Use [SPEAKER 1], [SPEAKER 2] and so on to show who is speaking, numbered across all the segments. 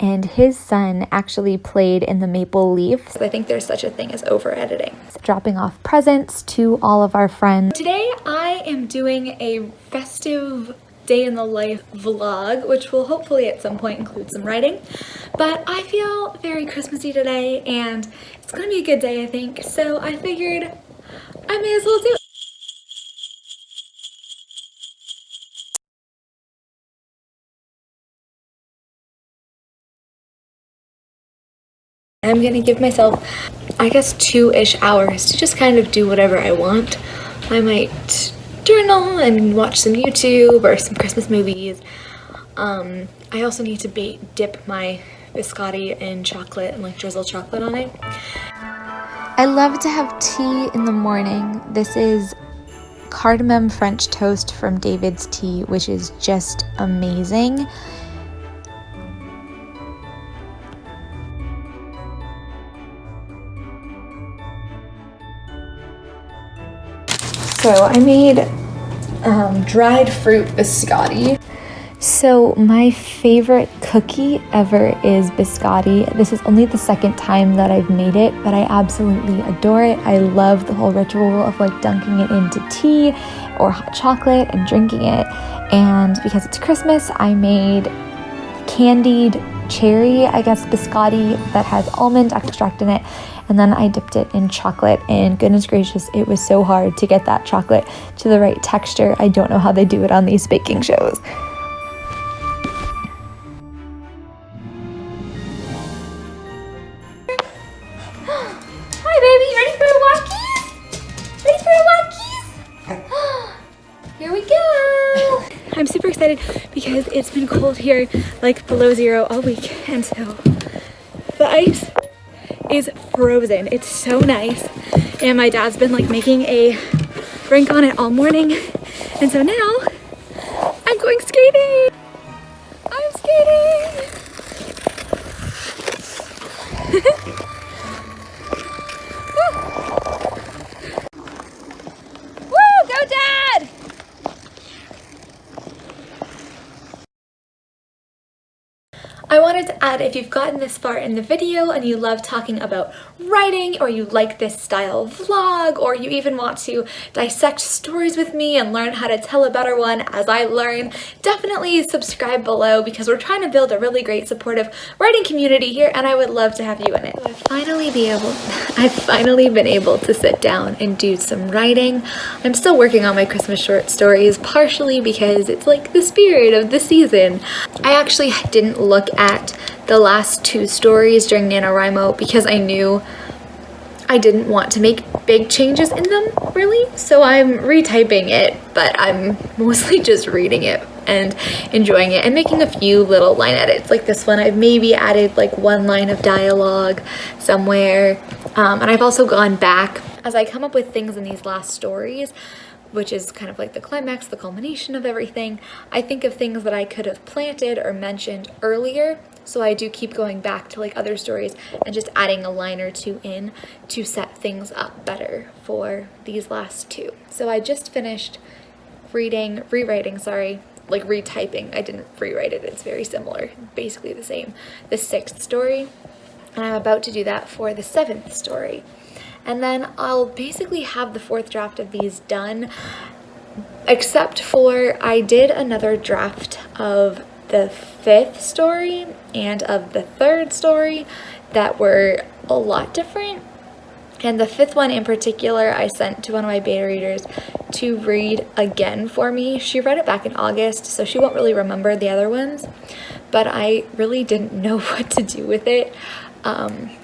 [SPEAKER 1] and his son actually played in the Maple Leaf. So I think there's such a thing as over editing. Dropping off presents to all of our friends. Today I am doing a festive day in the life vlog, which will hopefully at some point include some writing. But I feel very Christmassy today and it's gonna be a good day, I think. So I figured I may as well do it. I'm gonna give myself, I guess, 2-ish hours to just kind of do whatever I want. I might journal and watch some YouTube or some Christmas movies. I also need to dip my biscotti in chocolate and like drizzle chocolate on it. I love to have tea in the morning. This is cardamom French toast from David's Tea, which is just amazing. So I made dried fruit biscotti. So my favorite cookie ever is biscotti. This is only the second time that I've made it, but I absolutely adore it. I love the whole ritual of like dunking it into tea or hot chocolate and drinking it. And because it's Christmas, I made candied cherry, I guess, biscotti that has almond extract in it. And then I dipped it in chocolate, and goodness gracious, it was so hard to get that chocolate to the right texture. I don't know how they do it on these baking shows. Hi baby, ready for a walkies? Ready for a walkies? Here we go. I'm super excited because it's been cold here, like below zero all week, and so the ice is frozen. It's so nice, and my dad's been like making a rink on it all morning, and so now I'm going skating. I'm skating. Woo, go Dad! I wanted to add, if you've gotten this far in the video and you love talking about writing, or you like this style vlog, or you even want to dissect stories with me and learn how to tell a better one as I learn, definitely subscribe below, because we're trying to build a really great supportive writing community here, and I would love to have you in it. I've finally been able to sit down and do some writing. I'm still working on my Christmas short stories, partially because it's like the spirit of the season. I actually didn't look at the last 2 stories during NaNoWriMo because I knew I didn't want to make big changes in them, really. So I'm retyping it, but I'm mostly just reading it and enjoying it and making a few little line edits. Like this one, I've maybe added like 1 line of dialogue somewhere. And I've also gone back as I come up with things in these last stories, which is kind of like the climax, the culmination of everything. I think of things that I could have planted or mentioned earlier. So I do keep going back to like other stories and just adding a line or 2 in to set things up better for these last 2. So I just finished retyping. I didn't rewrite it, it's very similar, basically the same, the 6th story. And I'm about to do that for the 7th story. And then I'll basically have the 4th draft of these done, except for I did another draft of the 5th story and of the 3rd story that were a lot different. And the 5th one in particular, I sent to one of my beta readers to read again for me. She read it back in August, so she won't really remember the other ones, but I really didn't know what to do with it.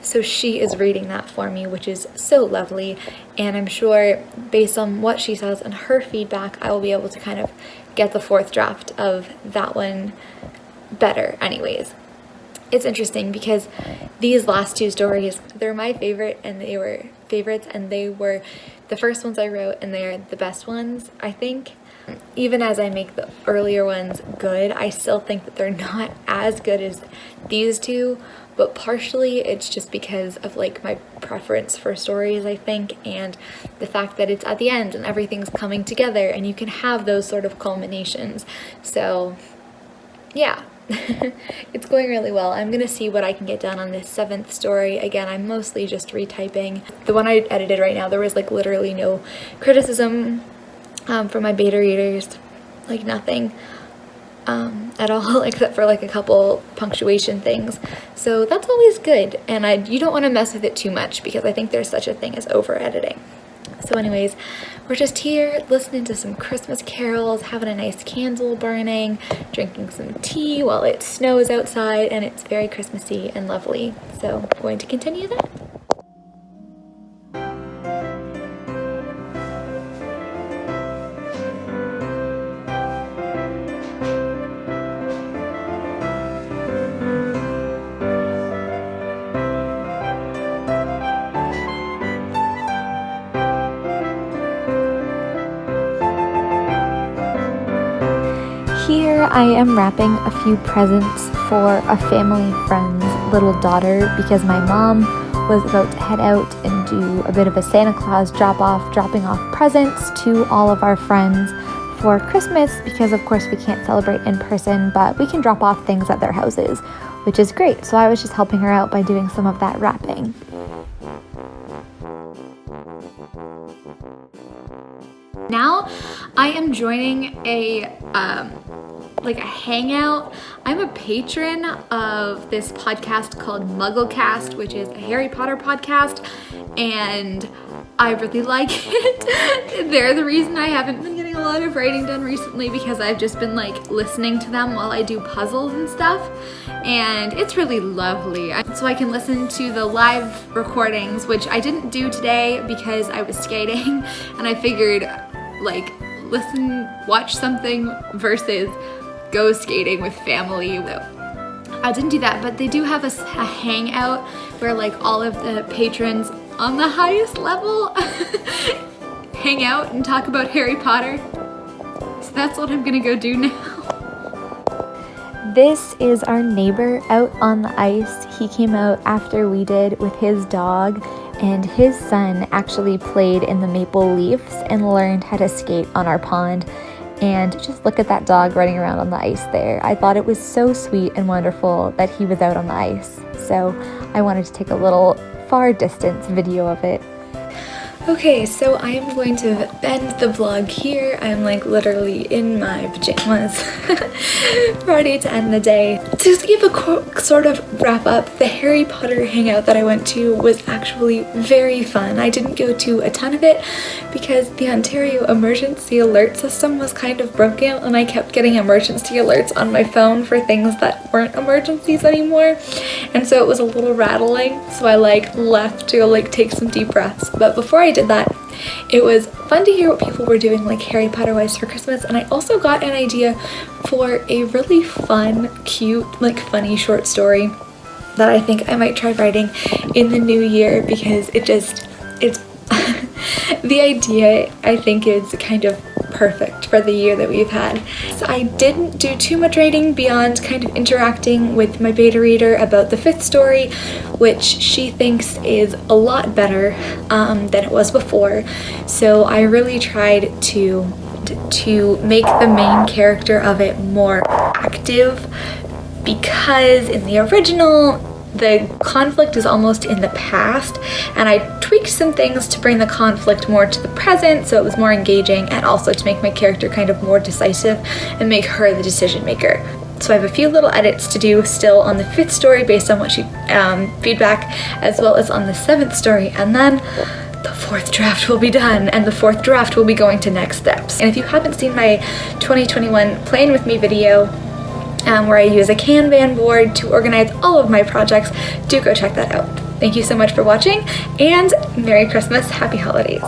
[SPEAKER 1] So she is reading that for me, which is so lovely, and I'm sure based on what she says and her feedback, I will be able to kind of get the 4th draft of that one better anyways. It's interesting because these last 2 stories, they're my favorite, and they were favorites, and they were the first ones I wrote, and they're the best ones, I think. Even as I make the earlier ones good, I still think that they're not as good as these 2, but partially it's just because of like my preference for stories, I think, and the fact that it's at the end and everything's coming together and you can have those sort of culminations. So yeah, It's going really well. I'm gonna see what I can get done on this 7th story. Again, I'm mostly just retyping. The one I edited right now, there was like literally no criticism from my beta readers, like nothing at all, except for like a couple punctuation things. So that's always good, and you don't want to mess with it too much because I think there's such a thing as over editing. So anyways, we're just here listening to some Christmas carols, having a nice candle burning, drinking some tea while it snows outside, and it's very Christmassy and lovely. So I'm going to continue that. Here I am wrapping a few presents for a family friend's little daughter because my mom was about to head out and do a bit of a Santa Claus dropping off presents to all of our friends for Christmas because of course we can't celebrate in person, but we can drop off things at their houses, which is great. So I was just helping her out by doing some of that wrapping. Now I am joining a hangout. I'm a patron of this podcast called Mugglecast, which is a Harry Potter podcast, and I really like it. They're the reason I haven't been getting a lot of writing done recently because I've just been like listening to them while I do puzzles and stuff, and it's really lovely. So I can listen to the live recordings, which I didn't do today because I was skating, and I figured like watch something versus go skating with family. I didn't do that, but they do have a hangout where like all of the patrons on the highest level hang out and talk about Harry Potter. So that's what I'm gonna go do now. This is our neighbor out on the ice. He came out after we did with his dog, and his son actually played in the maple leaves and learned how to skate on our pond. And just look at that dog running around on the ice there. I thought it was so sweet and wonderful that he was out on the ice. So I wanted to take a little far distance video of it. Okay, so I am going to end the vlog here. I'm like literally in my pajamas, ready to end the day. To give a sort of wrap up, the Harry Potter hangout that I went to was actually very fun. I didn't go to a ton of it because the Ontario emergency alert system was kind of broken, and I kept getting emergency alerts on my phone for things that weren't emergencies anymore, and so it was a little rattling. So I left to go take some deep breaths. But before I did that, it was fun to hear what people were doing Harry Potter wise for Christmas, and I also got an idea for a really fun, cute, funny short story that I think I might try writing in the new year because it's the idea I think is kind of perfect for the year that we've had. So I didn't do too much writing beyond kind of interacting with my beta reader about the 5th story, which she thinks is a lot better than it was before. So I really tried to make the main character of it more active, because in the original the conflict is almost in the past, and I tweaked some things to bring the conflict more to the present so it was more engaging, and also to make my character kind of more decisive and make her the decision maker. So I have a few little edits to do still on the 5th story based on what she feedback, as well as on the 7th story, and then the 4th draft will be done, and the 4th draft will be going to next steps. And if you haven't seen my 2021 Playing With Me video, where I use a Kanban board to organize all of my projects, do go check that out. Thank you so much for watching, and Merry Christmas, Happy Holidays.